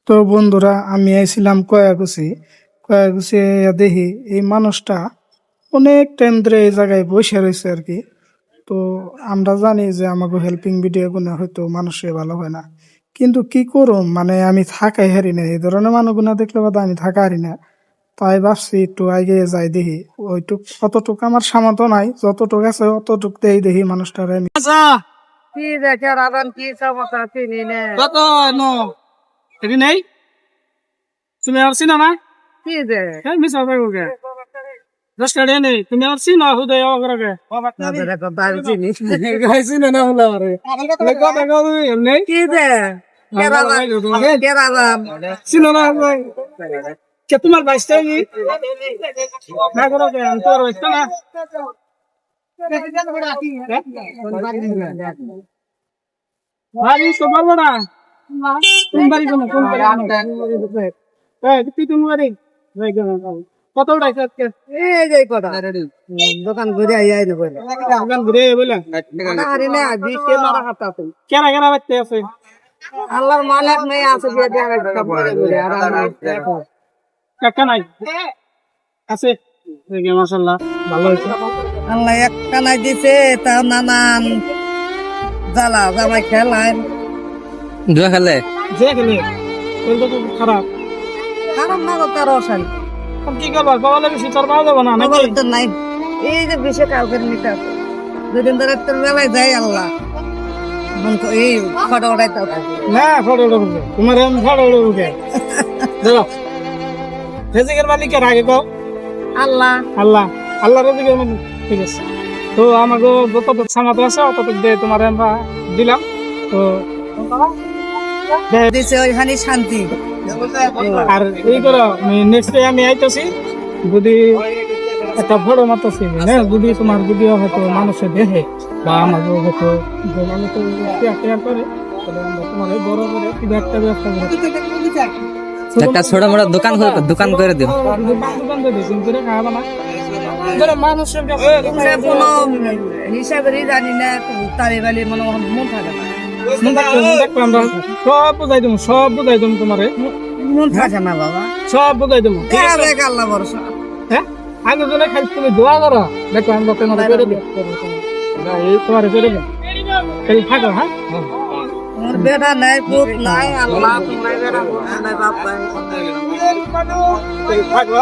তো বন্ধুরা, আমি আইছিলাম কয়াকুছি। কয়াকুছি দেখি এই মানুষটা অনেক টাইম ধরে এই জায়গায় বসে রয়েছে আর কি। তো আমরা জানি যে আমাকে হেল্পিং ভিডিও গুলো হয়তো মানুষের ভালো হয় না, কিন্তু কি করুম, মানে আমি থাকাই হারি না। এই ধরনের মানুষগুলো দেখলে বাদে আমি থাকা হারি না। তাই ভাবছি একটু আগে যাই দেখি। ওইটুক অতটুক আমার সামর্থ্য নাই, যতটুক আছে অতটুক দেই দেখি মানুষটারে আমি। কি দেখে রাধান কি সমস্যা চিনি নে কত নো এটি নেই, তুমি আর চিনো না? কি দে হ্যাঁ, মিস হবে ওকে 10 টাকা নেই, তুমি আর চিনো হুদয় ওকে বাড়ি চিনি গাইছি না না হলো আরে কত টাকা নেই কি দে কে রাধান চিনো না ভাই? কে তোমার বাইশটা কি না করো কে আমি তোর বাইশটা না ভাই তো পারবো না। কোন বাড়ি কোন কোন বাড়ি এই তুই তুমি বাড়ি ভাই কত উঠাইছ আজকে? এই যে কথা দোকান ঘুরে আই রে বলে দোকান ঘুরে বলে আরে না বিকে মারা হাতে আছে কেনা কেনা বাচ্চা আছে? আল্লাহর মালিক নাই আছে দিয়ে দেয়া একটা বলে বলে আর দেখো কাকা নাই আছে? ঠিক আছে, মাশাআল্লাহ ভালো হয়েছে। আল্লাহ একটা নাই দিছে তা নানান জ্বালা জামাই খেলায় জুয়া খেলে যে গেলে ওই তো খুব খারাপ। খারাপ না তো তার অশান্তি আর কি করবা, কপালে বেশি তোর পাওয়া যাবে না নাকি? তো নাই এই যে বেশি কাউকে নিতে আছে দুদিন ধরে তোর বেলায় যাই আল্লাহ এই ফটো উঠাইতে না ফটো উঠবে তোমার, আমি ফটো উঠবে দেখো। রেজিকের মালিকের আগে কও আল্লাহ আল্লাহ, আল্লাহ রেজিকের মালিক। ঠিক আছে, তো আমাকে যতটুকু সামাতে আছে অতটুকু দিয়ে তোমার আমরা দিলাম। তো দিছে ওইখানে শান্তি আর এই করো, নেক্সট আমি আইতেছি, যদি একটা বড় মারতেছি হ্যাঁ, যদি তোমার ভিডিও হয়তো মানুষে দেখে বা আমাকে হয়তো মানুষ শেয়ার করে, তাহলে আমরা তোমার বড় করে কিবা একটা ব্যবস্থা করে একটা ছোট মোটো দোকান করে দিও। দোকান দিয়ে দিই, কিন্তু খাওয়াবো না। যারা মানুষের কাছে কোনো হিসাবেরই জানি না তারে বালি মনে মন থাকে না আমরা সব বুঝাই দেবো, সব বুঝাই দেবো তোমারে, মন থাকে না বাবা সব বুঝাই দেবো। আল্লাহ ভরসা হ্যাঁ, আগে জন্য খালি তুমি দোয়া করো, দেখো আমরা তোমার করে দিই, এই তোমার করে দিই, এই থাকো। হ্যাঁ, আমার বেটা নাই পুত নাই আল্লাহ তোমার বেটা নাই বাপ নাই থাকো।